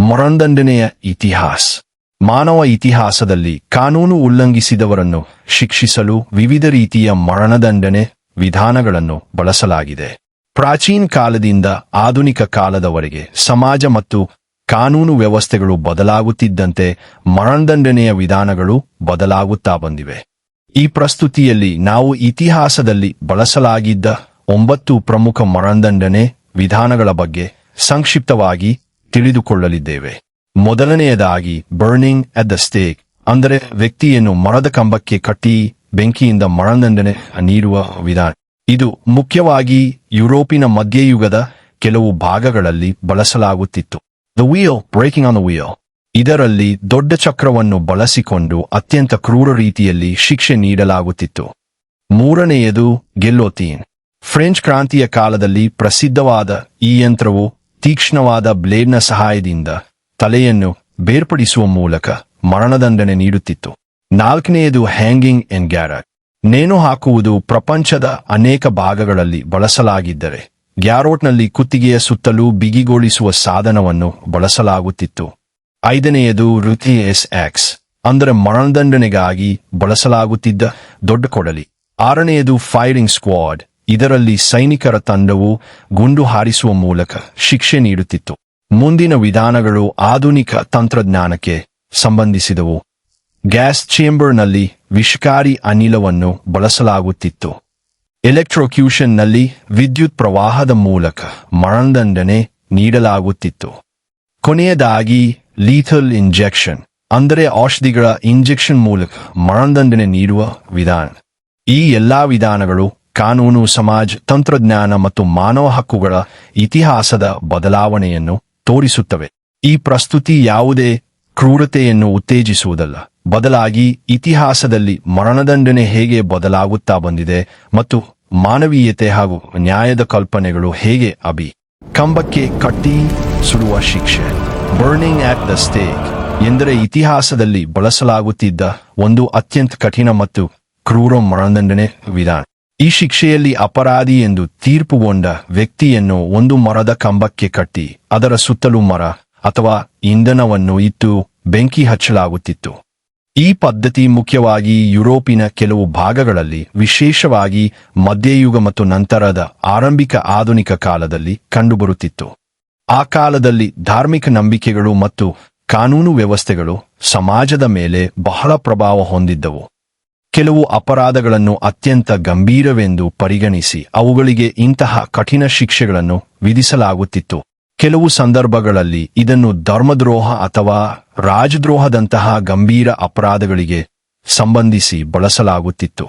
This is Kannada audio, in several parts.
ಮರಣದಂಡನೆಯ ಇತಿಹಾಸ. ಮಾನವ ಇತಿಹಾಸದಲ್ಲಿ ಕಾನೂನು ಉಲ್ಲಂಘಿಸಿದವರನ್ನು ಶಿಕ್ಷಿಸಲು ವಿವಿಧ ರೀತಿಯ ಮರಣದಂಡನೆ ವಿಧಾನಗಳನ್ನು ಬಳಸಲಾಗಿದೆ. ಪ್ರಾಚೀನ ಕಾಲದಿಂದ ಆಧುನಿಕ ಕಾಲದವರೆಗೆ ಸಮಾಜ ಮತ್ತು ಕಾನೂನು ವ್ಯವಸ್ಥೆಗಳು ಬದಲಾಗುತ್ತಿದ್ದಂತೆ ಮರಣದಂಡನೆಯ ವಿಧಾನಗಳು ಬದಲಾಗುತ್ತಾ ಬಂದಿವೆ. ಈ ಪ್ರಸ್ತುತಿಯಲ್ಲಿ ನಾವು ಇತಿಹಾಸದಲ್ಲಿ ಬಳಸಲಾಗಿದ್ದ 9 ಪ್ರಮುಖ ಮರಣದಂಡನೆ ವಿಧಾನಗಳ ಬಗ್ಗೆ ಸಂಕ್ಷಿಪ್ತವಾಗಿ ತಿಳಿದುಕೊಳ್ಳಲಿದ್ದೇವೆ. ಮೊದಲನೆಯದಾಗಿ ಬರ್ನಿಂಗ್ ಅಟ್ ದ ಸ್ಟೇಕ್, ಅಂದರೆ ವ್ಯಕ್ತಿಯನ್ನು ಮರದ ಕಂಬಕ್ಕೆ ಕಟ್ಟಿ ಬೆಂಕಿಯಿಂದ ಮರಣದಂಡನೆ ನೀಡುವ ವಿಧಾನ. ಇದು ಮುಖ್ಯವಾಗಿ ಯುರೋಪಿನ ಮಧ್ಯಯುಗದ ಕೆಲವು ಭಾಗಗಳಲ್ಲಿ ಬಳಸಲಾಗುತ್ತಿತ್ತು. The wheel, breaking on the wheel. ಇದರಲ್ಲಿ ದೊಡ್ಡ ಚಕ್ರವನ್ನು ಬಳಸಿಕೊಂಡು ಅತ್ಯಂತ ಕ್ರೂರ ರೀತಿಯಲ್ಲಿ ಶಿಕ್ಷೆ ನೀಡಲಾಗುತ್ತಿತ್ತು. ಮೂರನೆಯದು ಗೆಲ್ಲೋತೀನ್. ಫ್ರೆಂಚ್ ಕ್ರಾಂತಿಯ ಕಾಲದಲ್ಲಿ ಪ್ರಸಿದ್ಧವಾದ ಈ ಯಂತ್ರವು ತೀಕ್ಷ್ಣವಾದ ಬ್ಲೇಡ್ನ ಸಹಾಯದಿಂದ ತಲೆಯನ್ನು ಬೇರ್ಪಡಿಸುವ ಮೂಲಕ ಮರಣದಂಡನೆ ನೀಡುತ್ತಿತ್ತು. ನಾಲ್ಕನೆಯದು ಹ್ಯಾಂಗಿಂಗ್ ಎನ್ ಗ್ಯಾರಟ್. ನೇಣು ಹಾಕುವುದು ಪ್ರಪಂಚದ ಅನೇಕ ಭಾಗಗಳಲ್ಲಿ ಬಳಸಲಾಗಿದ್ದರೆ ಗ್ಯಾರೋಟ್ನಲ್ಲಿ ಕುತ್ತಿಗೆಯ ಸುತ್ತಲೂ ಬಿಗಿಗೊಳಿಸುವ ಸಾಧನವನ್ನು ಬಳಸಲಾಗುತ್ತಿತ್ತು. ಐದನೆಯದು ರುಥಿಯಸ್ ಆಕ್ಸ್, ಅಂದರೆ ಮರಣದಂಡನೆಗಾಗಿ ಬಳಸಲಾಗುತ್ತಿದ್ದ ದೊಡ್ಡ ಕೊಡಲಿ. ಆರನೆಯದು ಫೈರಿಂಗ್ ಸ್ಕ್ವಾಡ್. ಇದರಲ್ಲಿ ಸೈನಿಕರ ತಂಡವು ಗುಂಡು ಹಾರಿಸುವ ಮೂಲಕ ಶಿಕ್ಷೆ ನೀಡುತ್ತಿತ್ತು. ಮುಂದಿನ ವಿಧಾನಗಳು ಆಧುನಿಕ ತಂತ್ರಜ್ಞಾನಕ್ಕೆ ಸಂಬಂಧಿಸಿದವು. ಗ್ಯಾಸ್ ಚೇಂಬರ್ನಲ್ಲಿ ವಿಷಕಾರಿ ಅನಿಲವನ್ನು ಬಳಸಲಾಗುತ್ತಿತ್ತು. ಎಲೆಕ್ಟ್ರೋಕ್ಯೂಷನ್ನಲ್ಲಿ ವಿದ್ಯುತ್ ಪ್ರವಾಹದ ಮೂಲಕ ಮರಣದಂಡನೆ ನೀಡಲಾಗುತ್ತಿತ್ತು. ಕೊನೆಯದಾಗಿ ಲೀಥಲ್ ಇಂಜೆಕ್ಷನ್, ಅಂದರೆ ಔಷಧಿಗಳ ಇಂಜೆಕ್ಷನ್ ಮೂಲಕ ಮರಣದಂಡನೆ ನೀಡುವ ವಿಧಾನ. ಈ ಎಲ್ಲಾ ವಿಧಾನಗಳು ಕಾನೂನು, ಸಮಾಜ, ತಂತ್ರಜ್ಞಾನ ಮತ್ತು ಮಾನವ ಹಕ್ಕುಗಳ ಇತಿಹಾಸದ ಬದಲಾವಣೆಯನ್ನು ತೋರಿಸುತ್ತವೆ. ಈ ಪ್ರಸ್ತುತಿ ಯಾವುದೇ ಕ್ರೂರತೆಯನ್ನು ಉತ್ತೇಜಿಸುವುದಲ್ಲ, ಬದಲಾಗಿ ಇತಿಹಾಸದಲ್ಲಿ ಮರಣದಂಡನೆ ಹೇಗೆ ಬದಲಾಗುತ್ತಾ ಬಂದಿದೆ ಮತ್ತು ಮಾನವೀಯತೆ ಹಾಗೂ ನ್ಯಾಯದ ಕಲ್ಪನೆಗಳು ಹೇಗೆ ಕಂಬಕ್ಕೆ ಕಟ್ಟಿ ಸುಡುವ ಶಿಕ್ಷೆ. ಬರ್ನಿಂಗ್ ಆಟ್ ದ ಸ್ಟೇಕ್ ಎಂದರೆ ಇತಿಹಾಸದಲ್ಲಿ ಬಳಸಲಾಗುತ್ತಿದ್ದ ಒಂದು ಅತ್ಯಂತ ಕಠಿಣ ಮತ್ತು ಕ್ರೂರ ಮರಣದಂಡನೆ ವಿಧಾನ. ಈ ಶಿಕ್ಷೆಯಲ್ಲಿ ಅಪರಾಧಿ ಎಂದು ತೀರ್ಪುಗೊಂಡ ವ್ಯಕ್ತಿಯನ್ನು ಒಂದು ಮರದ ಕಂಬಕ್ಕೆ ಕಟ್ಟಿ ಅದರ ಸುತ್ತಲೂ ಮರ ಅಥವಾ ಇಂಧನವನ್ನು ಇಟ್ಟು ಬೆಂಕಿ ಹಚ್ಚಲಾಗುತ್ತಿತ್ತು. ಈ ಪದ್ಧತಿ ಮುಖ್ಯವಾಗಿ ಯುರೋಪಿನ ಕೆಲವು ಭಾಗಗಳಲ್ಲಿ, ವಿಶೇಷವಾಗಿ ಮಧ್ಯಯುಗ ಮತ್ತು ನಂತರದ ಆರಂಭಿಕ ಆಧುನಿಕ ಕಾಲದಲ್ಲಿ ಕಂಡುಬರುತ್ತಿತ್ತು. ಆ ಕಾಲದಲ್ಲಿ ಧಾರ್ಮಿಕ ನಂಬಿಕೆಗಳು ಮತ್ತು ಕಾನೂನು ವ್ಯವಸ್ಥೆಗಳು ಸಮಾಜದ ಮೇಲೆ ಬಹಳ ಪ್ರಭಾವ ಹೊಂದಿದ್ದವು. ಕೆಲವು ಅಪರಾಧಗಳನ್ನು ಅತ್ಯಂತ ಗಂಭೀರವೆಂದು ಪರಿಗಣಿಸಿ ಅವುಗಳಿಗೆ ಇಂತಹ ಕಠಿಣ ಶಿಕ್ಷೆಗಳನ್ನು ವಿಧಿಸಲಾಗುತ್ತಿತ್ತು. ಕೆಲವು ಸಂದರ್ಭಗಳಲ್ಲಿ ಇದನ್ನು ಧರ್ಮದ್ರೋಹ ಅಥವಾ ರಾಜದ್ರೋಹದಂತಹ ಗಂಭೀರ ಅಪರಾಧಗಳಿಗೆ ಸಂಬಂಧಿಸಿ ಬಳಸಲಾಗುತ್ತಿತ್ತು.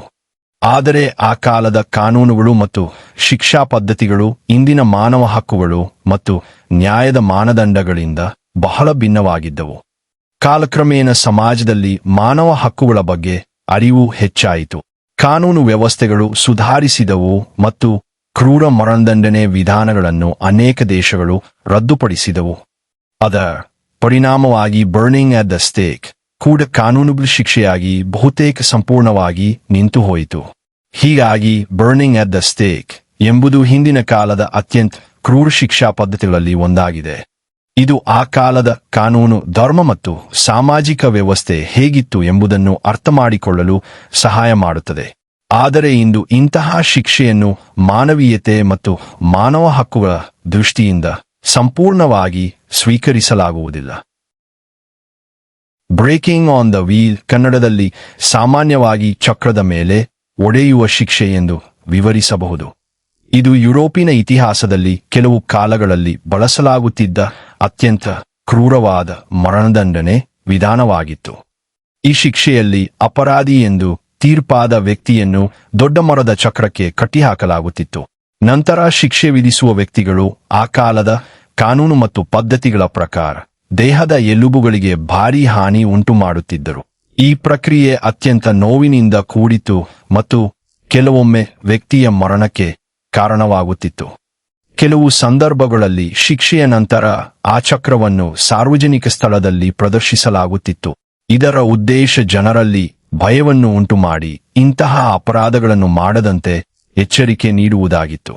ಆದರೆ ಆ ಕಾಲದ ಕಾನೂನುಗಳು ಮತ್ತು ಶಿಕ್ಷಾ ಪದ್ಧತಿಗಳು ಇಂದಿನ ಮಾನವ ಹಕ್ಕುಗಳು ಮತ್ತು ನ್ಯಾಯದ ಮಾನದಂಡಗಳಿಂದ ಬಹಳ ಭಿನ್ನವಾಗಿದ್ದವು. ಕಾಲಕ್ರಮೇಣ ಸಮಾಜದಲ್ಲಿ ಮಾನವ ಹಕ್ಕುಗಳ ಬಗ್ಗೆ ಅರಿವು ಹೆಚ್ಚಾಯಿತು, ಕಾನೂನು ವ್ಯವಸ್ಥೆಗಳು ಸುಧಾರಿಸಿದವು ಮತ್ತು ಕ್ರೂರ ಮರಣದಂಡನೆ ವಿಧಾನಗಳನ್ನು ಅನೇಕ ದೇಶಗಳು ರದ್ದುಪಡಿಸಿದವು. ಅದರ ಪರಿಣಾಮವಾಗಿ ಬರ್ನಿಂಗ್ ಅಟ್ ದ ಸ್ಟೇಕ್ ಕೂಡ ಕಾನೂನುಬದ್ಧ ಶಿಕ್ಷೆಯಾಗಿ ಬಹುತೇಕ ಸಂಪೂರ್ಣವಾಗಿ ನಿಂತುಹೋಯಿತು. ಹೀಗಾಗಿ ಬರ್ನಿಂಗ್ ಅಟ್ ದ ಸ್ಟೇಕ್ ಎಂಬುದು ಹಿಂದಿನ ಕಾಲದ ಅತ್ಯಂತ ಕ್ರೂರ ಶಿಕ್ಷಾ ಪದ್ಧತಿಗಳಲ್ಲಿ ಒಂದಾಗಿದೆ. ಇದು ಆ ಕಾಲದ ಕಾನೂನು, ಧರ್ಮ ಮತ್ತು ಸಾಮಾಜಿಕ ವ್ಯವಸ್ಥೆ ಹೇಗಿತ್ತು ಎಂಬುದನ್ನು ಅರ್ಥಮಾಡಿಕೊಳ್ಳಲು ಸಹಾಯ ಮಾಡುತ್ತದೆ. ಆದರೆ ಇಂದು ಇಂತಹ ಶಿಕ್ಷೆಯನ್ನು ಮಾನವೀಯತೆ ಮತ್ತು ಮಾನವ ಹಕ್ಕುಗಳ ದೃಷ್ಟಿಯಿಂದ ಸಂಪೂರ್ಣವಾಗಿ ಸ್ವೀಕರಿಸಲಾಗುವುದಿಲ್ಲ. ಬ್ರೇಕಿಂಗ್ ಆನ್ ದ ವೀಲ್, ಕನ್ನಡದಲ್ಲಿ ಸಾಮಾನ್ಯವಾಗಿ ಚಕ್ರದ ಮೇಲೆ ಒಡೆಯುವ ಶಿಕ್ಷೆ ಎಂದು ವಿವರಿಸಬಹುದು. ಇದು ಯುರೋಪಿನ ಇತಿಹಾಸದಲ್ಲಿ ಕೆಲವು ಕಾಲಗಳಲ್ಲಿ ಬಳಸಲಾಗುತ್ತಿದ್ದ ಅತ್ಯಂತ ಕ್ರೂರವಾದ ಮರಣದಂಡನೆ ವಿಧಾನವಾಗಿತ್ತು. ಈ ಶಿಕ್ಷೆಯಲ್ಲಿ ಅಪರಾಧಿ ಎಂದು ತೀರ್ಪಾದ ವ್ಯಕ್ತಿಯನ್ನು ದೊಡ್ಡ ಮರದ ಚಕ್ರಕ್ಕೆ ಕಟ್ಟಿಹಾಕಲಾಗುತ್ತಿತ್ತು. ನಂತರ ಶಿಕ್ಷೆ ವಿಧಿಸುವ ವ್ಯಕ್ತಿಗಳು ಆ ಕಾಲದ ಕಾನೂನು ಮತ್ತು ಪದ್ಧತಿಗಳ ಪ್ರಕಾರ ದೇಹದ ಎಲುಬುಗಳಿಗೆ ಭಾರೀ ಹಾನಿ ಉಂಟುಮಾಡುತ್ತಿದ್ದರು. ಈ ಪ್ರಕ್ರಿಯೆ ಅತ್ಯಂತ ನೋವಿನಿಂದ ಕೂಡಿತು ಮತ್ತು ಕೆಲವೊಮ್ಮೆ ವ್ಯಕ್ತಿಯ ಮರಣಕ್ಕೆ ಕಾರಣವಾಗುತ್ತಿತ್ತು. ಕೆಲವು ಸಂದರ್ಭಗಳಲ್ಲಿ ಶಿಕ್ಷೆಯ ನಂತರ ಆ ಚಕ್ರವನ್ನು ಸಾರ್ವಜನಿಕ ಸ್ಥಳದಲ್ಲಿ ಪ್ರದರ್ಶಿಸಲಾಗುತ್ತಿತ್ತು. ಇದರ ಉದ್ದೇಶ ಜನರಲ್ಲಿ ಭಯವನ್ನು ಉಂಟುಮಾಡಿ ಇಂತಹ ಅಪರಾಧಗಳನ್ನು ಮಾಡದಂತೆ ಎಚ್ಚರಿಕೆ ನೀಡುವುದಾಗಿತ್ತು.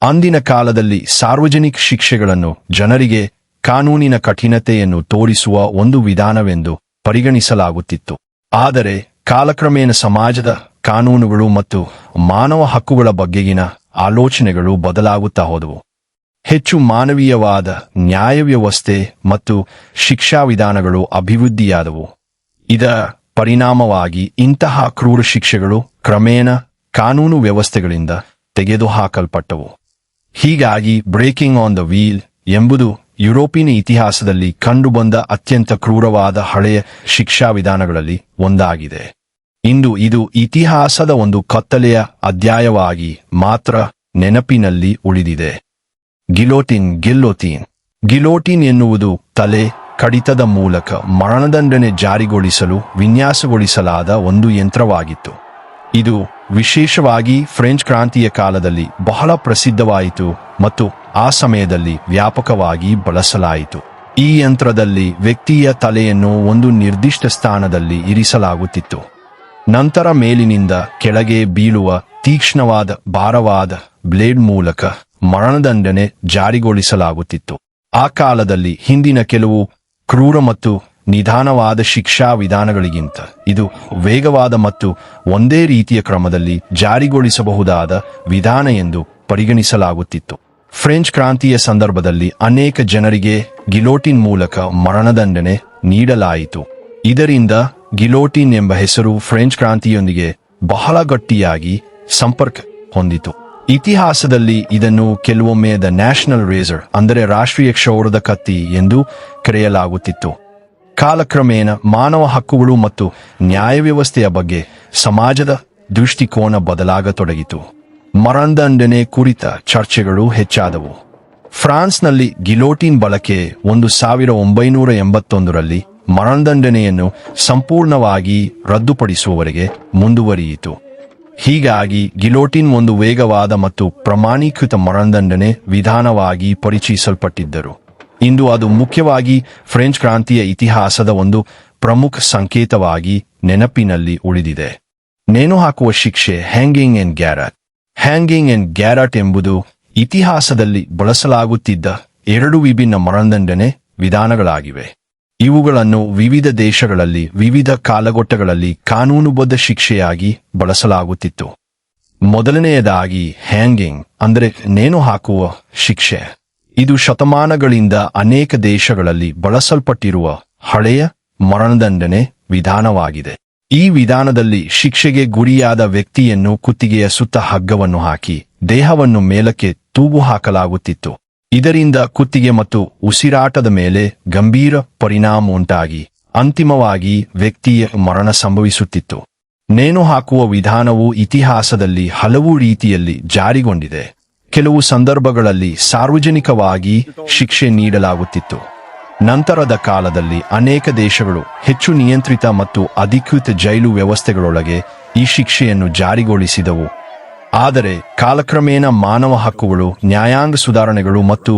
ಅಂದಿನ ಕಾಲದಲ್ಲಿ ಸಾರ್ವಜನಿಕ ಶಿಕ್ಷೆಗಳನ್ನು ಜನರಿಗೆ ಕಾನೂನಿನ ಕಠಿಣತೆಯನ್ನು ತೋರಿಸುವ ಒಂದು ವಿಧಾನವೆಂದು ಪರಿಗಣಿಸಲಾಗುತ್ತಿತ್ತು. ಆದರೆ ಕಾಲಕ್ರಮೇಣ ಸಮಾಜದ ಕಾನೂನುಗಳು ಮತ್ತು ಮಾನವ ಹಕ್ಕುಗಳ ಬಗೆಗಿನ ಆಲೋಚನೆಗಳು ಬದಲಾಗುತ್ತಾ ಹೋದವು. ಹೆಚ್ಚು ಮಾನವೀಯವಾದ ನ್ಯಾಯವ್ಯವಸ್ಥೆ ಮತ್ತು ಶಿಕ್ಷಾ ವಿಧಾನಗಳು ಅಭಿವೃದ್ಧಿಯಾದವು. ಇದರ ಪರಿಣಾಮವಾಗಿ ಇಂತಹ ಕ್ರೂರ ಶಿಕ್ಷೆಗಳು ಕ್ರಮೇಣ ಕಾನೂನು ವ್ಯವಸ್ಥೆಗಳಿಂದ ತೆಗೆದುಹಾಕಲ್ಪಟ್ಟವು. ಹೀಗಾಗಿ ಬ್ರೇಕಿಂಗ್ ಆನ್ ದ ವೀಲ್ ಎಂಬುದು ಯುರೋಪಿನ ಇತಿಹಾಸದಲ್ಲಿ ಕಂಡುಬಂದ ಅತ್ಯಂತ ಕ್ರೂರವಾದ ಹಳೆಯ ಶಿಕ್ಷಾ ವಿಧಾನಗಳಲ್ಲಿ ಒಂದಾಗಿದೆ. ಇಂದು ಇದು ಇತಿಹಾಸದ ಒಂದು ಕತ್ತಲೆಯ ಅಧ್ಯಾಯವಾಗಿ ಮಾತ್ರ ನೆನಪಿನಲ್ಲಿ ಉಳಿದಿದೆ. ಗಿಲೋಟಿನ್ ಎನ್ನುವುದು ತಲೆ ಕಡಿತದ ಮೂಲಕ ಮರಣದಂಡನೆ ಜಾರಿಗೊಳಿಸಲು ವಿನ್ಯಾಸಗೊಳಿಸಲಾದ ಒಂದು ಯಂತ್ರವಾಗಿತ್ತು. ಇದು ವಿಶೇಷವಾಗಿ ಫ್ರೆಂಚ್ ಕ್ರಾಂತಿಯ ಕಾಲದಲ್ಲಿ ಬಹಳ ಪ್ರಸಿದ್ಧವಾಯಿತು ಮತ್ತು ಆ ಸಮಯದಲ್ಲಿ ವ್ಯಾಪಕವಾಗಿ ಬಳಸಲಾಯಿತು. ಈ ಯಂತ್ರದಲ್ಲಿ ವ್ಯಕ್ತಿಯ ತಲೆಯನ್ನು ಒಂದು ನಿರ್ದಿಷ್ಟ ಸ್ಥಾನದಲ್ಲಿ ಇರಿಸಲಾಗುತ್ತಿತ್ತು. ನಂತರ ಮೇಲಿನಿಂದ ಕೆಳಗೆ ಬೀಳುವ ತೀಕ್ಷ್ಣವಾದ ಭಾರವಾದ ಬ್ಲೇಡ್ ಮೂಲಕ ಮರಣದಂಡನೆ ಜಾರಿಗೊಳಿಸಲಾಗುತ್ತಿತ್ತು. ಆ ಕಾಲದಲ್ಲಿ ಹಿಂದಿನ ಕೆಲವು ಕ್ರೂರ ಮತ್ತು ನಿಧಾನವಾದ ಶಿಕ್ಷಾ ವಿಧಾನಗಳಿಗಿಂತ ಇದು ವೇಗವಾದ ಮತ್ತು ಒಂದೇ ರೀತಿಯ ಕ್ರಮದಲ್ಲಿ ಜಾರಿಗೊಳಿಸಬಹುದಾದ ವಿಧಾನ ಎಂದು ಪರಿಗಣಿಸಲಾಗುತ್ತಿತ್ತು. ಫ್ರೆಂಚ್ ಕ್ರಾಂತಿಯ ಸಂದರ್ಭದಲ್ಲಿ ಅನೇಕ ಜನರಿಗೆ ಗಿಲೋಟಿನ್ ಮೂಲಕ ಮರಣದಂಡನೆ ನೀಡಲಾಯಿತು. ಇದರಿಂದ ಗಿಲೋಟಿನ್ ಎಂಬ ಹೆಸರು ಫ್ರೆಂಚ್ ಕ್ರಾಂತಿಯೊಂದಿಗೆ ಬಹಳ ಗಟ್ಟಿಯಾಗಿ ಸಂಪರ್ಕ ಹೊಂದಿತು. ಇತಿಹಾಸದಲ್ಲಿ ಇದನ್ನು ಕೆಲವೊಮ್ಮೆ ದ ನ್ಯಾಷನಲ್ ರೇಸರ್ ಅಂದರೆ ರಾಷ್ಟ್ರೀಯ ಕ್ಷೌರದ ಕತ್ತಿ ಎಂದು ಕರೆಯಲಾಗುತ್ತಿತ್ತು. ಕಾಲಕ್ರಮೇಣ ಮಾನವ ಹಕ್ಕುಗಳು ಮತ್ತು ನ್ಯಾಯವ್ಯವಸ್ಥೆಯ ಬಗ್ಗೆ ಸಮಾಜದ ದೃಷ್ಟಿಕೋನ ಬದಲಾಗತೊಡಗಿತು. ಮರಣದಂಡನೆ ಕುರಿತ ಚರ್ಚೆಗಳು ಹೆಚ್ಚಾದವು. ಫ್ರಾನ್ಸ್ನಲ್ಲಿ ಗಿಲೋಟಿನ್ ಬಳಕೆ 1981ರಲ್ಲಿ ಮರಣದಂಡನೆಯನ್ನು ಸಂಪೂರ್ಣವಾಗಿ ರದ್ದುಪಡಿಸುವವರೆಗೆ ಮುಂದುವರಿಯಿತು. ಹೀಗಾಗಿ ಗಿಲೋಟಿನ್ ಒಂದು ವೇಗವಾದ ಮತ್ತು ಪ್ರಮಾಣೀಕೃತ ಮರಣದಂಡನೆ ವಿಧಾನವಾಗಿ ಪರಿಚಯಿಸಲ್ಪಟ್ಟಿದ್ದರು. ಇಂದು ಅದು ಮುಖ್ಯವಾಗಿ ಫ್ರೆಂಚ್ ಕ್ರಾಂತಿಯ ಇತಿಹಾಸದ ಒಂದು ಪ್ರಮುಖ ಸಂಕೇತವಾಗಿ ನೆನಪಿನಲ್ಲಿ ಉಳಿದಿದೆ. ನೇಣುಹಾಕುವ ಶಿಕ್ಷೆ ಹ್ಯಾಂಗಿಂಗ್ ಅಂಡ್ ಗ್ಯಾರಟ್ ಎಂಬುದು ಇತಿಹಾಸದಲ್ಲಿ ಬಳಸಲಾಗುತ್ತಿದ್ದ ಎರಡು ವಿಭಿನ್ನ ಮರಣದಂಡನೆ ವಿಧಾನಗಳಾಗಿವೆ. ಇವುಗಳನ್ನು ವಿವಿಧ ದೇಶಗಳಲ್ಲಿ ವಿವಿಧ ಕಾಲಘಟ್ಟಗಳಲ್ಲಿ ಕಾನೂನುಬದ್ಧ ಶಿಕ್ಷೆಯಾಗಿ ಬಳಸಲಾಗುತ್ತಿತ್ತು. ಮೊದಲನೆಯದಾಗಿ ಹ್ಯಾಂಗಿಂಗ್ ಅಂದರೆ ನೇಣು ಹಾಕುವ ಶಿಕ್ಷೆ. ಇದು ಶತಮಾನಗಳಿಂದ ಅನೇಕ ದೇಶಗಳಲ್ಲಿ ಬಳಸಲ್ಪಟ್ಟಿರುವ ಹಳೆಯ ಮರಣದಂಡನೆ ವಿಧಾನವಾಗಿದೆ. ಈ ವಿಧಾನದಲ್ಲಿ ಶಿಕ್ಷೆಗೆ ಗುರಿಯಾದ ವ್ಯಕ್ತಿಯನ್ನು ಕುತ್ತಿಗೆಯ ಸುತ್ತ ಹಗ್ಗವನ್ನು ಹಾಕಿ ದೇಹವನ್ನು ಮೇಲಕ್ಕೆ ತೂಗು ಹಾಕಲಾಗುತ್ತಿತ್ತು. ಇದರಿಂದ ಕುತ್ತಿಗೆ ಮತ್ತು ಉಸಿರಾಟದ ಮೇಲೆ ಗಂಭೀರ ಪರಿಣಾಮ ಉಂಟಾಗಿ ಅಂತಿಮವಾಗಿ ವ್ಯಕ್ತಿಯ ಮರಣ ಸಂಭವಿಸುತ್ತಿತ್ತು. ನೇಣು ಹಾಕುವ ವಿಧಾನವು ಇತಿಹಾಸದಲ್ಲಿ ಹಲವು ರೀತಿಯಲ್ಲಿ ಜಾರಿಗೊಂಡಿದೆ. ಕೆಲವು ಸಂದರ್ಭಗಳಲ್ಲಿ ಸಾರ್ವಜನಿಕವಾಗಿ ಶಿಕ್ಷೆ ನೀಡಲಾಗುತ್ತಿತ್ತು. ನಂತರದ ಕಾಲದಲ್ಲಿ ಅನೇಕ ದೇಶಗಳು ಹೆಚ್ಚು ನಿಯಂತ್ರಿತ ಮತ್ತು ಅಧಿಕೃತ ಜೈಲು ವ್ಯವಸ್ಥೆಗಳೊಳಗೆ ಈ ಶಿಕ್ಷೆಯನ್ನು ಜಾರಿಗೊಳಿಸಿದವು. ಆದರೆ ಕಾಲಕ್ರಮೇಣ ಮಾನವ ಹಕ್ಕುಗಳು, ನ್ಯಾಯಾಂಗ ಸುಧಾರಣೆಗಳು ಮತ್ತು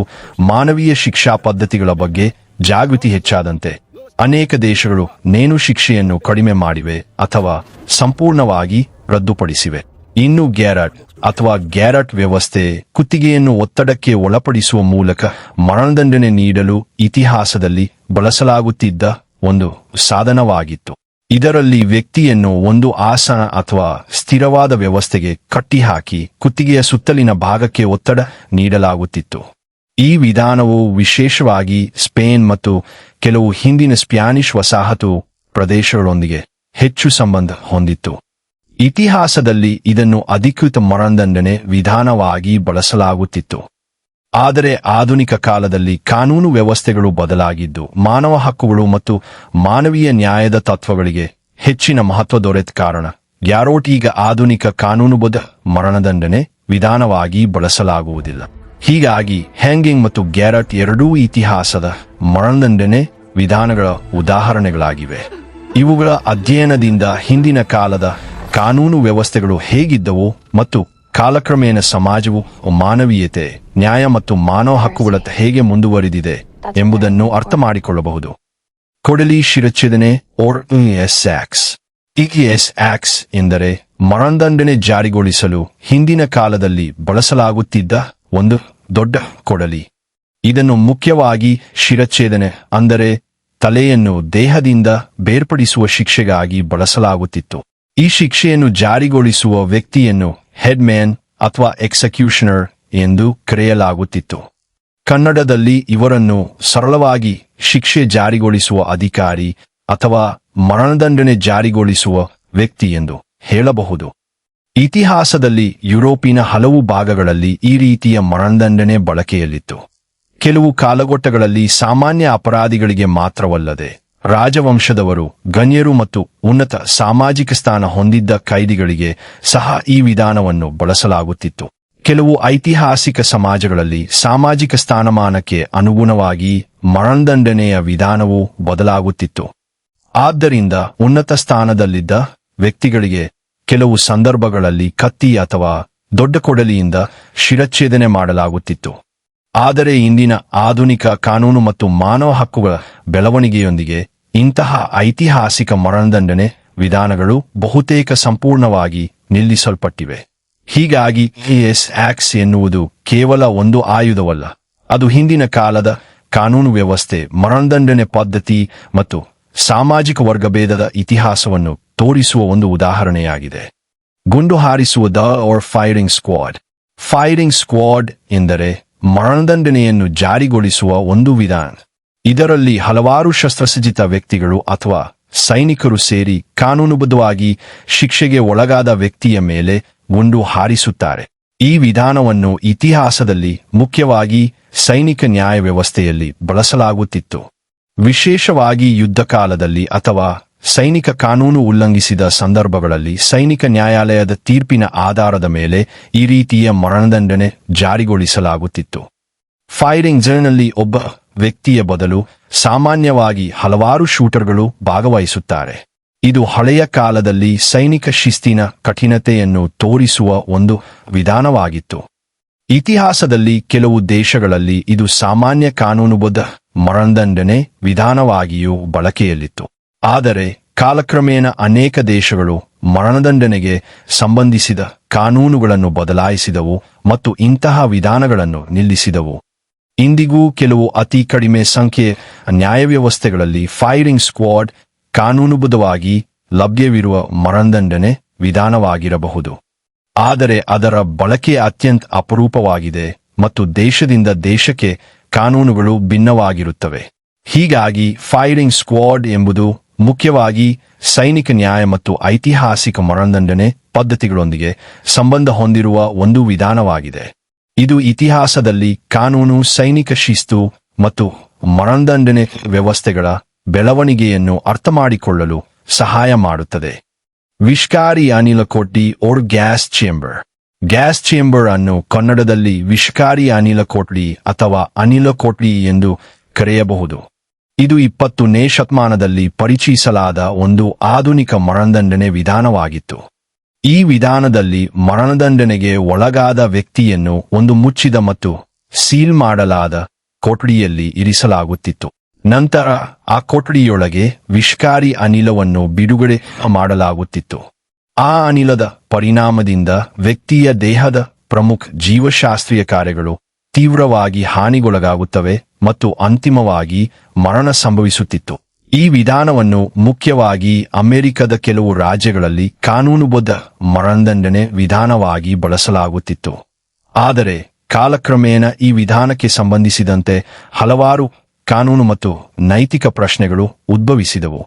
ಮಾನವೀಯ ಶಿಕ್ಷಾ ಪದ್ಧತಿಗಳ ಬಗ್ಗೆ ಜಾಗೃತಿ ಹೆಚ್ಚಾದಂತೆ ಅನೇಕ ದೇಶಗಳು ನೇಣು ಶಿಕ್ಷೆಯನ್ನು ಕಡಿಮೆ ಮಾಡಿವೆ ಅಥವಾ ಸಂಪೂರ್ಣವಾಗಿ ರದ್ದುಪಡಿಸಿವೆ. ಇನ್ನು ಗ್ಯಾರಟ್ ವ್ಯವಸ್ಥೆ ಕುತ್ತಿಗೆಯನ್ನು ಒತ್ತಡಕ್ಕೆ ಒಳಪಡಿಸುವ ಮೂಲಕ ಮರಣದಂಡನೆ ನೀಡಲು ಇತಿಹಾಸದಲ್ಲಿ ಬಳಸಲಾಗುತ್ತಿದ್ದ ಒಂದು ಸಾಧನವಾಗಿತ್ತು. ಇದರಲ್ಲಿ ವ್ಯಕ್ತಿಯನ್ನು ಒಂದು ಆಸನ ಅಥವಾ ಸ್ಥಿರವಾದ ವ್ಯವಸ್ಥೆಗೆ ಕಟ್ಟಿಹಾಕಿ ಕುತ್ತಿಗೆಯ ಸುತ್ತಲಿನ ಭಾಗಕ್ಕೆ ಒತ್ತಡ ನೀಡಲಾಗುತ್ತಿತ್ತು. ಈ ವಿಧಾನವು ವಿಶೇಷವಾಗಿ ಸ್ಪೇನ್ ಮತ್ತು ಕೆಲವು ಹಿಂದಿನ ಸ್ಪ್ಯಾನಿಷ್ ವಸಾಹತು ಪ್ರದೇಶಗಳೊಂದಿಗೆ ಹೆಚ್ಚು ಸಂಬಂಧ ಹೊಂದಿತ್ತು. ಇತಿಹಾಸದಲ್ಲಿ ಇದನ್ನು ಅಧಿಕೃತ ಮರಣದಂಡನೆ ವಿಧಾನವಾಗಿ ಬಳಸಲಾಗುತ್ತಿತ್ತು. ಆದರೆ ಆಧುನಿಕ ಕಾಲದಲ್ಲಿ ಕಾನೂನು ವ್ಯವಸ್ಥೆಗಳು ಬದಲಾಗಿದ್ದು ಮಾನವ ಹಕ್ಕುಗಳು ಮತ್ತು ಮಾನವೀಯ ನ್ಯಾಯದ ತತ್ವಗಳಿಗೆ ಹೆಚ್ಚಿನ ಮಹತ್ವ ದೊರೆತ ಕಾರಣ ಗ್ಯಾರೋಟ್ ಈಗ ಆಧುನಿಕ ಕಾನೂನುಬದ್ಧ ಮರಣದಂಡನೆ ವಿಧಾನವಾಗಿ ಬಳಸಲಾಗುವುದಿಲ್ಲ. ಹೀಗಾಗಿ ಹ್ಯಾಂಗಿಂಗ್ ಮತ್ತು ಗ್ಯಾರಟ್ ಎರಡೂ ಇತಿಹಾಸದ ಮರಣದಂಡನೆ ವಿಧಾನಗಳ ಉದಾಹರಣೆಗಳಾಗಿವೆ. ಇವುಗಳ ಅಧ್ಯಯನದಿಂದ ಹಿಂದಿನ ಕಾಲದ ಕಾನೂನು ವ್ಯವಸ್ಥೆಗಳು ಹೇಗಿದ್ದವು ಮತ್ತು ಕಾಲಕ್ರಮೇಣ ಸಮಾಜವು ಮಾನವೀಯತೆ, ನ್ಯಾಯ ಮತ್ತು ಮಾನವ ಹಕ್ಕುಗಳತ್ತ ಹೇಗೆ ಮುಂದುವರಿದಿದೆ ಎಂಬುದನ್ನು ಅರ್ಥ ಮಾಡಿಕೊಳ್ಳಬಹುದು. ಕೊಡಲಿ ಶಿರಚ್ಛೇದನೆ EES ಎಂದರೆ ಮರಣದಂಡನೆ ಜಾರಿಗೊಳಿಸಲು ಹಿಂದಿನ ಕಾಲದಲ್ಲಿ ಬಳಸಲಾಗುತ್ತಿದ್ದ ಒಂದು ದೊಡ್ಡ ಕೊಡಲಿ. ಇದನ್ನು ಮುಖ್ಯವಾಗಿ ಶಿರಚ್ಛೇದನೆ ಅಂದರೆ ತಲೆಯನ್ನು ದೇಹದಿಂದ ಬೇರ್ಪಡಿಸುವ ಶಿಕ್ಷೆಗಾಗಿ ಬಳಸಲಾಗುತ್ತಿತ್ತು. ಈ ಶಿಕ್ಷೆಯನ್ನು ಜಾರಿಗೊಳಿಸುವ ವ್ಯಕ್ತಿಯನ್ನು ಹೆಡ್ಮ್ಯಾನ್ ಅಥವಾ ಎಕ್ಸಿಕ್ಯೂಷನರ್ ಎಂದು ಕರೆಯಲಾಗುತ್ತಿತ್ತು. ಕನ್ನಡದಲ್ಲಿ ಇವರನ್ನು ಸರಳವಾಗಿ ಶಿಕ್ಷೆ ಜಾರಿಗೊಳಿಸುವ ಅಧಿಕಾರಿ ಅಥವಾ ಮರಣದಂಡನೆ ಜಾರಿಗೊಳಿಸುವ ವ್ಯಕ್ತಿ ಎಂದು ಹೇಳಬಹುದು. ಇತಿಹಾಸದಲ್ಲಿ ಯುರೋಪಿನ ಹಲವು ಭಾಗಗಳಲ್ಲಿ ಈ ರೀತಿಯ ಮರಣದಂಡನೆ ಬಳಕೆಯಲ್ಲಿತ್ತು. ಕೆಲವು ಕಾಲಘಟ್ಟಗಳಲ್ಲಿ ಸಾಮಾನ್ಯ ಅಪರಾಧಿಗಳಿಗೆ ಮಾತ್ರವಲ್ಲದೆ ರಾಜವಂಶದವರು, ಗಣ್ಯರು ಮತ್ತು ಉನ್ನತ ಸಾಮಾಜಿಕ ಸ್ಥಾನ ಹೊಂದಿದ್ದ ಕೈದಿಗಳಿಗೆ ಸಹ ಈ ವಿಧಾನವನ್ನು ಬಳಸಲಾಗುತ್ತಿತ್ತು. ಕೆಲವು ಐತಿಹಾಸಿಕ ಸಮಾಜಗಳಲ್ಲಿ ಸಾಮಾಜಿಕ ಸ್ಥಾನಮಾನಕ್ಕೆ ಅನುಗುಣವಾಗಿ ಮರಣದಂಡನೆಯ ವಿಧಾನವು ಬದಲಾಗುತ್ತಿತ್ತು. ಆದ್ದರಿಂದ ಉನ್ನತ ಸ್ಥಾನದಲ್ಲಿದ್ದ ವ್ಯಕ್ತಿಗಳಿಗೆ ಕೆಲವು ಸಂದರ್ಭಗಳಲ್ಲಿ ಕತ್ತಿ ಅಥವಾ ದೊಡ್ಡ ಕೊಡಲಿಯಿಂದ ಶಿರಚ್ಛೇದನೆ ಮಾಡಲಾಗುತ್ತಿತ್ತು. ಆದರೆ ಇಂದಿನ ಆಧುನಿಕ ಕಾನೂನು ಮತ್ತು ಮಾನವ ಹಕ್ಕುಗಳ ಬೆಳವಣಿಗೆಯೊಂದಿಗೆ ಇಂತಹ ಐತಿಹಾಸಿಕ ಮರಣದಂಡನೆ ವಿಧಾನಗಳು ಬಹುತೇಕ ಸಂಪೂರ್ಣವಾಗಿ ನಿಲ್ಲಿಸಲ್ಪಟ್ಟಿವೆ. ಹೀಗಾಗಿ ಎಸ್ ಆಕ್ಸ್ ಎನ್ನುವುದು ಕೇವಲ ಒಂದು ಆಯುಧವಲ್ಲ, ಅದು ಹಿಂದಿನ ಕಾಲದ ಕಾನೂನು ವ್ಯವಸ್ಥೆ, ಮರಣದಂಡನೆ ಪದ್ಧತಿ ಮತ್ತು ಸಾಮಾಜಿಕ ವರ್ಗಭೇದದ ಇತಿಹಾಸವನ್ನು ತೋರಿಸುವ ಒಂದು ಉದಾಹರಣೆಯಾಗಿದೆ. ಗುಂಡು ಹಾರಿಸುವ ಫೈರಿಂಗ್ ಸ್ಕ್ವಾಡ್. ಫೈರಿಂಗ್ ಸ್ಕ್ವಾಡ್ ಎಂದರೆ ಮರಣದಂಡನೆಯನ್ನು ಜಾರಿಗೊಳಿಸುವ ಒಂದು ವಿಧಾನ. ಇದರಲ್ಲಿ ಹಲವಾರು ಶಸ್ತ್ರಸಜ್ಜಿತ ವ್ಯಕ್ತಿಗಳು ಅಥವಾ ಸೈನಿಕರು ಸೇರಿ ಕಾನೂನುಬದ್ಧವಾಗಿ ಶಿಕ್ಷೆಗೆ ಒಳಗಾದ ವ್ಯಕ್ತಿಯ ಮೇಲೆ ಗುಂಡು ಹಾರಿಸುತ್ತಾರೆ. ಈ ವಿಧಾನವನ್ನು ಇತಿಹಾಸದಲ್ಲಿ ಮುಖ್ಯವಾಗಿ ಸೈನಿಕ ನ್ಯಾಯ ವ್ಯವಸ್ಥೆಯಲ್ಲಿ ಬಳಸಲಾಗುತ್ತಿತ್ತು. ವಿಶೇಷವಾಗಿ ಯುದ್ಧಕಾಲದಲ್ಲಿ ಅಥವಾ ಸೈನಿಕ ಕಾನೂನು ಉಲ್ಲಂಘಿಸಿದ ಸಂದರ್ಭಗಳಲ್ಲಿ ಸೈನಿಕ ನ್ಯಾಯಾಲಯದ ತೀರ್ಪಿನ ಆಧಾರದ ಮೇಲೆ ಈ ರೀತಿಯ ಮರಣದಂಡನೆ ಜಾರಿಗೊಳಿಸಲಾಗುತ್ತಿತ್ತು. ಫೈರಿಂಗ್ ನಲ್ಲಿ ಒಬ್ಬ ವ್ಯಕ್ತಿಯ ಬದಲು ಸಾಮಾನ್ಯವಾಗಿ ಹಲವಾರು ಶೂಟರ್ಗಳು ಭಾಗವಹಿಸುತ್ತಾರೆ. ಇದು ಹಳೆಯ ಕಾಲದಲ್ಲಿ ಸೈನಿಕ ಶಿಸ್ತಿನ ಕಠಿಣತೆಯನ್ನು ತೋರಿಸುವ ಒಂದು ವಿಧಾನವಾಗಿತ್ತು. ಇತಿಹಾಸದಲ್ಲಿ ಕೆಲವು ದೇಶಗಳಲ್ಲಿ ಇದು ಸಾಮಾನ್ಯ ಕಾನೂನುಬದ್ಧ ಮರಣದಂಡನೆ ವಿಧಾನವಾಗಿಯೂ ಬಳಕೆಯಲ್ಲಿತ್ತು. ಆದರೆ ಕಾಲಕ್ರಮೇಣ ಅನೇಕ ದೇಶಗಳು ಮರಣದಂಡನೆಗೆ ಸಂಬಂಧಿಸಿದ ಕಾನೂನುಗಳನ್ನು ಬದಲಾಯಿಸಿದವು ಮತ್ತು ಇಂತಹ ವಿಧಾನಗಳನ್ನು ನಿಲ್ಲಿಸಿದವು. ಇಂದಿಗೂ ಕೆಲವು ಅತಿ ಕಡಿಮೆ ಸಂಖ್ಯೆಯ ನ್ಯಾಯವ್ಯವಸ್ಥೆಗಳಲ್ಲಿ ಫೈರಿಂಗ್ ಸ್ಕ್ವಾಡ್ ಕಾನೂನುಬದ್ಧವಾಗಿ ಲಭ್ಯವಿರುವ ಮರಣದಂಡನೆ ವಿಧಾನವಾಗಿರಬಹುದು. ಆದರೆ ಅದರ ಬಳಕೆ ಅತ್ಯಂತ ಅಪರೂಪವಾಗಿದೆ ಮತ್ತು ದೇಶದಿಂದ ದೇಶಕ್ಕೆ ಕಾನೂನುಗಳು ಭಿನ್ನವಾಗಿರುತ್ತವೆ. ಹೀಗಾಗಿ ಫೈರಿಂಗ್ ಸ್ಕ್ವಾಡ್ ಎಂಬುದು ಮುಖ್ಯವಾಗಿ ಸೈನಿಕ ನ್ಯಾಯ ಮತ್ತು ಐತಿಹಾಸಿಕ ಮರಣದಂಡನೆ ಪದ್ಧತಿಗಳೊಂದಿಗೆ ಸಂಬಂಧ ಹೊಂದಿರುವ ಒಂದು ವಿಧಾನವಾಗಿದೆ. ಇದು ಇತಿಹಾಸದಲ್ಲಿ ಕಾನೂನು, ಸೈನಿಕ ಶಿಸ್ತು ಮತ್ತು ಮರಣದಂಡನೆ ವ್ಯವಸ್ಥೆಗಳ ಬೆಳವಣಿಗೆಯನ್ನು ಅರ್ಥಮಾಡಿಕೊಳ್ಳಲು ಸಹಾಯ ಮಾಡುತ್ತದೆ. ವಿಷಕಾರಿ ಅನಿಲ ಕೊಠಡಿ or gas chamber. Gas chamber ಅನ್ನು ಕನ್ನಡದಲ್ಲಿ ವಿಷಕಾರಿ ಅನಿಲ ಕೊಠಡಿ ಅಥವಾ ಅನಿಲ ಕೊಠಡಿ ಎಂದು ಕರೆಯಬಹುದು. ಇದು 20ನೇ ಶತಮಾನದಲ್ಲಿ ಪರಿಚಯಿಸಲಾದ ಒಂದು ಆಧುನಿಕ ಮರಣದಂಡನೆ ವಿಧಾನವಾಗಿತ್ತು. ಈ ವಿಧಾನದಲ್ಲಿ ಮರಣದಂಡನೆಗೆ ಒಳಗಾದ ವ್ಯಕ್ತಿಯನ್ನು ಒಂದು ಮುಚ್ಚಿದ ಮತ್ತು ಸೀಲ್ ಮಾಡಲಾದ ಕೊಠಡಿಯಲ್ಲಿ ಇರಿಸಲಾಗುತ್ತಿತ್ತು. ನಂತರ ಆ ಕೊಠಡಿಯೊಳಗೆ ವಿಷಕಾರಿ ಅನಿಲವನ್ನು ಬಿಡುಗಡೆ ಮಾಡಲಾಗುತ್ತಿತ್ತು. ಆ ಅನಿಲದ ಪರಿಣಾಮದಿಂದ ವ್ಯಕ್ತಿಯ ದೇಹದ ಪ್ರಮುಖ ಜೀವಶಾಸ್ತ್ರೀಯ ಕಾರ್ಯಗಳು ತೀವ್ರವಾಗಿ ಹಾನಿಗೊಳಗಾಗುತ್ತವೆ ಮತ್ತು ಅಂತಿಮವಾಗಿ ಮರಣ ಸಂಭವಿಸುತ್ತಿತ್ತು. ಈ ವಿಧಾನವನ್ನು ಮುಖ್ಯವಾಗಿ ಅಮೆರಿಕದ ಕೆಲವು ರಾಜ್ಯಗಳಲ್ಲಿ ಕಾನೂನುಬದ್ಧ ಮರಣದಂಡನೆ ವಿಧಾನವಾಗಿ ಬಳಸಲಾಗುತ್ತಿತ್ತು. ಆದರೆ ಕಾಲಕ್ರಮೇಣ ಈ ವಿಧಾನಕ್ಕೆ ಸಂಬಂಧಿಸಿದಂತೆ ಹಲವಾರು ಕಾನೂನು ಮತ್ತು ನೈತಿಕ ಪ್ರಶ್ನೆಗಳು ಉದ್ಭವಿಸಿದವು.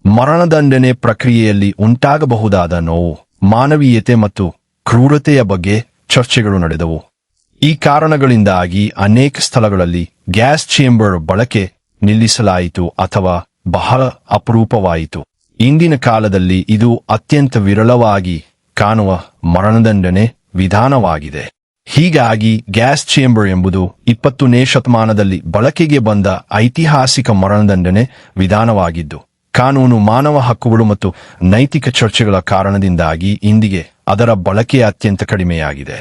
ಮರಣದಂಡನೆ ಪ್ರಕ್ರಿಯೆಯಲ್ಲಿ ಉಂಟಾಗಬಹುದಾದ ನೋವು, ಮಾನವೀಯತೆ ಮತ್ತು ಕ್ರೂರತೆಯ ಬಗ್ಗೆ ಚರ್ಚೆಗಳು ನಡೆದವು. ಈ ಕಾರಣಗಳಿಂದಾಗಿ ಅನೇಕ ಸ್ಥಳಗಳಲ್ಲಿ ಗ್ಯಾಸ್ ಚೇಂಬರ್ ಬಳಕೆ ನಿಲ್ಲಿಸಲಾಯಿತು ಅಥವಾ ಬಹಳ ಅಪರೂಪವಾಯಿತು. ಇಂದಿನ ಕಾಲದಲ್ಲಿ ಇದು ಅತ್ಯಂತ ವಿರಳವಾಗಿ ಕಾಣುವ ಮರಣದಂಡನೆ ವಿಧಾನವಾಗಿದೆ. ಹೀಗಾಗಿ ಗ್ಯಾಸ್ ಚೇಂಬರ್ ಎಂಬುದು 20ನೇ ಶತಮಾನದಲ್ಲಿ ಬಳಕೆಗೆ ಬಂದ ಐತಿಹಾಸಿಕ ಮರಣದಂಡನೆ ವಿಧಾನವಾಗಿದ್ದು, ಕಾನೂನು, ಮಾನವ ಹಕ್ಕುಗಳು ಮತ್ತು ನೈತಿಕ ಚರ್ಚೆಗಳ ಕಾರಣದಿಂದಾಗಿ ಇಂದಿಗೆ ಅದರ ಬಳಕೆ ಅತ್ಯಂತ ಕಡಿಮೆಯಾಗಿದೆ.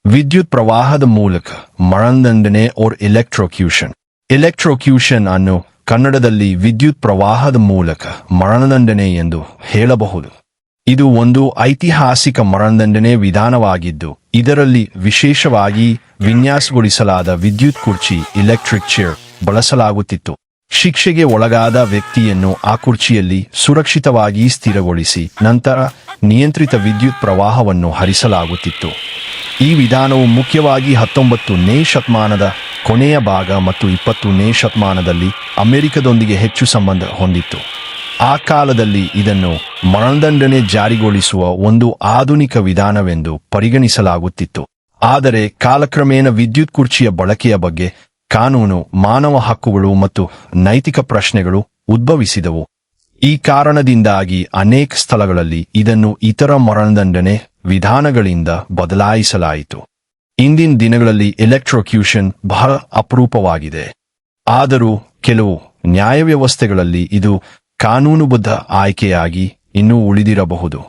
ವಿದ್ಯುತ್ ಪ್ರವಾಹದ ಮೂಲಕ ಮರಣದಂಡನೆ ಓರ್ ಎಲೆಕ್ಟ್ರೋಕ್ಯೂಷನ್. ಎಲೆಕ್ಟ್ರೋಕ್ಯೂಷನ್ ಅನ್ನು ಕನ್ನಡದಲ್ಲಿ ವಿದ್ಯುತ್ ಪ್ರವಾಹದ ಮೂಲಕ ಮರಣದಂಡನೆ ಎಂದು ಹೇಳಬಹುದು. ಇದು ಒಂದು ಐತಿಹಾಸಿಕ ಮರಣದಂಡನೆ ವಿಧಾನವಾಗಿದ್ದು, ಇದರಲ್ಲಿ ವಿಶೇಷವಾಗಿ ವಿನ್ಯಾಸಗೊಳಿಸಲಾದ ವಿದ್ಯುತ್ ಕುರ್ಚಿ ಎಲೆಕ್ಟ್ರಿಕ್ ಚೇರ್ ಬಳಸಲಾಗುತ್ತಿತ್ತು. ಶಿಕ್ಷೆಗೆ ಒಳಗಾದ ವ್ಯಕ್ತಿಯನ್ನು ಆ ಕುರ್ಚಿಯಲ್ಲಿ ಸುರಕ್ಷಿತವಾಗಿ ಸ್ಥಿರಗೊಳಿಸಿ ನಂತರ ನಿಯಂತ್ರಿತ ವಿದ್ಯುತ್ ಪ್ರವಾಹವನ್ನು ಹರಿಸಲಾಗುತ್ತಿತ್ತು. ಈ ವಿಧಾನವು ಮುಖ್ಯವಾಗಿ 19ನೇ ಶತಮಾನದ ಕೊನೆಯ ಭಾಗ ಮತ್ತು 20ನೇ ಶತಮಾನದಲ್ಲಿ ಅಮೆರಿಕದೊಂದಿಗೆ ಹೆಚ್ಚು ಸಂಬಂಧ ಹೊಂದಿತ್ತು. ಆ ಕಾಲದಲ್ಲಿ ಇದನ್ನು ಮರಣದಂಡನೆ ಜಾರಿಗೊಳಿಸುವ ಒಂದು ಆಧುನಿಕ ವಿಧಾನವೆಂದು ಪರಿಗಣಿಸಲಾಗುತ್ತಿತ್ತು. ಆದರೆ ಕಾಲಕ್ರಮೇಣ ವಿದ್ಯುತ್ ಕುರ್ಚಿಯ ಬಳಕೆಯ ಬಗ್ಗೆ ಕಾನೂನು, ಮಾನವ ಹಕ್ಕುಗಳು ಮತ್ತು ನೈತಿಕ ಪ್ರಶ್ನೆಗಳು ಉದ್ಭವಿಸಿದವು. ಈ ಕಾರಣದಿಂದಾಗಿ ಅನೇಕ ಸ್ಥಳಗಳಲ್ಲಿ ಇದನ್ನು ಇತರ ಮರಣದಂಡನೆ ವಿಧಾನಗಳಿಂದ ಬದಲಾಯಿಸಲಾಯಿತು. ಇಂದಿನ ದಿನಗಳಲ್ಲಿ ಎಲೆಕ್ಟ್ರೋಕ್ಯೂಷನ್ ಬಹಳ ಅಪರೂಪವಾಗಿದೆ. ಆದರೂ ಕೆಲವು ನ್ಯಾಯವ್ಯವಸ್ಥೆಗಳಲ್ಲಿ ಇದು ಕಾನೂನುಬದ್ಧ ಆಯ್ಕೆಯಾಗಿ ಇನ್ನೂ ಉಳಿದಿರಬಹುದು.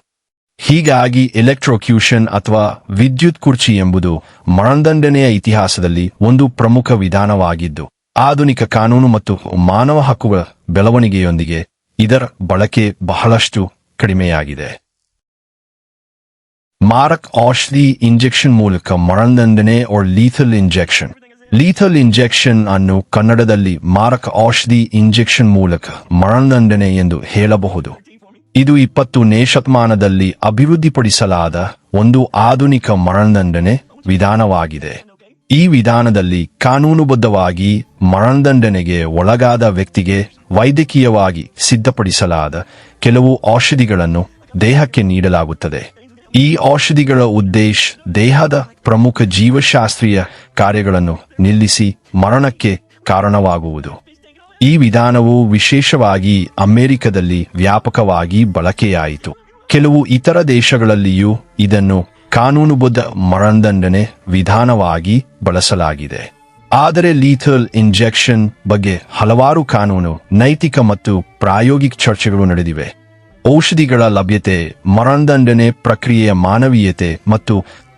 ಹೀಗಾಗಿ ಎಲೆಕ್ಟ್ರೋಕ್ಯೂಷನ್ ಅಥವಾ ವಿದ್ಯುತ್ ಕುರ್ಚಿ ಎಂಬುದು ಮರಣದಂಡನೆಯ ಇತಿಹಾಸದಲ್ಲಿ ಒಂದು ಪ್ರಮುಖ ವಿಧಾನವಾಗಿದ್ದು, ಆಧುನಿಕ ಕಾನೂನು ಮತ್ತು ಮಾನವ ಹಕ್ಕುಗಳ ಬೆಳವಣಿಗೆಯೊಂದಿಗೆ ಇದರ ಬಳಕೆ ಬಹಳಷ್ಟು ಕಡಿಮೆಯಾಗಿದೆ. ಮಾರಕ ಔಷಧಿ ಇಂಜೆಕ್ಷನ್ ಮೂಲಕ ಮರಣದಂಡನೆ or lethal injection. ಲೀಥಲ್ ಇಂಜೆಕ್ಷನ್ ಅನ್ನು ಕನ್ನಡದಲ್ಲಿ ಮಾರಕ ಔಷಧಿ ಇಂಜೆಕ್ಷನ್ ಮೂಲಕ ಮರಣದಂಡನೆ ಎಂದು ಹೇಳಬಹುದು. ಇದು 20ನೇ ಶತಮಾನದಲ್ಲಿ ಅಭಿವೃದ್ಧಿಪಡಿಸಲಾದ ಒಂದು ಆಧುನಿಕ ಮರಣದಂಡನೆ ವಿಧಾನವಾಗಿದೆ. ಈ ವಿಧಾನದಲ್ಲಿ ಕಾನೂನುಬದ್ಧವಾಗಿ ಮರಣದಂಡನೆಗೆ ಒಳಗಾದ ವ್ಯಕ್ತಿಗೆ ವೈದ್ಯಕೀಯವಾಗಿ ಸಿದ್ಧಪಡಿಸಲಾದ ಕೆಲವು ಔಷಧಿಗಳನ್ನು ದೇಹಕ್ಕೆ ನೀಡಲಾಗುತ್ತದೆ. ಈ ಔಷಧಿಗಳ ಉದ್ದೇಶ ದೇಹದ ಪ್ರಮುಖ ಜೀವಶಾಸ್ತ್ರೀಯ ಕಾರ್ಯಗಳನ್ನು ನಿಲ್ಲಿಸಿ ಮರಣಕ್ಕೆ ಕಾರಣವಾಗುವುದು. ಈ ವಿಧಾನವು ವಿಶೇಷವಾಗಿ ಅಮೆರಿಕದಲ್ಲಿ ವ್ಯಾಪಕವಾಗಿ ಬಳಕೆಯಾಯಿತು. ಕೆಲವು ಇತರ ದೇಶಗಳಲ್ಲಿಯೂ ಇದನ್ನು ಕಾನೂನುಬದ್ಧ ಮರಣದಂಡನೆ ವಿಧಾನವಾಗಿ ಬಳಸಲಾಗಿದೆ. ಆದರೆ ಲೀಥಲ್ ಇಂಜೆಕ್ಷನ್ ಬಗ್ಗೆ ಹಲವಾರು ಕಾನೂನು, ನೈತಿಕ ಮತ್ತು ಪ್ರಾಯೋಗಿಕ ಚರ್ಚೆಗಳು ನಡೆದಿವೆ. ಔಷಧಿಗಳ ಲಭ್ಯತೆ, ಮರಣದಂಡನೆ ಪ್ರಕ್ರಿಯೆಯ ಮಾನವೀಯತೆ ಮತ್ತು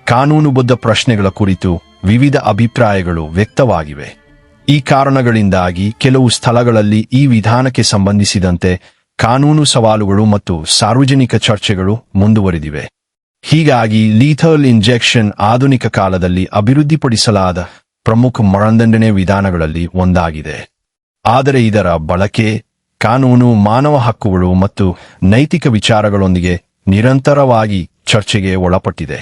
ಕಾನೂನುಬದ್ಧ ಪ್ರಶ್ನೆಗಳ ಕುರಿತು ವಿವಿಧ ಅಭಿಪ್ರಾಯಗಳು ವ್ಯಕ್ತವಾಗಿವೆ. ಈ ಕಾರಣಗಳಿಂದಾಗಿ ಕೆಲವು ಸ್ಥಳಗಳಲ್ಲಿ ಈ ವಿಧಾನಕ್ಕೆ ಸಂಬಂಧಿಸಿದಂತೆ ಕಾನೂನು ಸವಾಲುಗಳು ಮತ್ತು ಸಾರ್ವಜನಿಕ ಚರ್ಚೆಗಳು ಮುಂದುವರಿದಿವೆ. ಹೀಗಾಗಿ ಲೀಥಲ್ ಇಂಜೆಕ್ಷನ್ ಆಧುನಿಕ ಕಾಲದಲ್ಲಿ ಅಭಿವೃದ್ಧಿಪಡಿಸಲಾದ ಪ್ರಮುಖ ಮರಣದಂಡನೆ ವಿಧಾನಗಳಲ್ಲಿ ಒಂದಾಗಿದೆ. ಆದರೆ ಇದರ ಬಳಕೆ ಕಾನೂನು, ಮಾನವ ಹಕ್ಕುಗಳು ಮತ್ತು ನೈತಿಕ ವಿಚಾರಗಳೊಂದಿಗೆ ನಿರಂತರವಾಗಿ ಚರ್ಚೆಗೆ ಒಳಪಟ್ಟಿದೆ.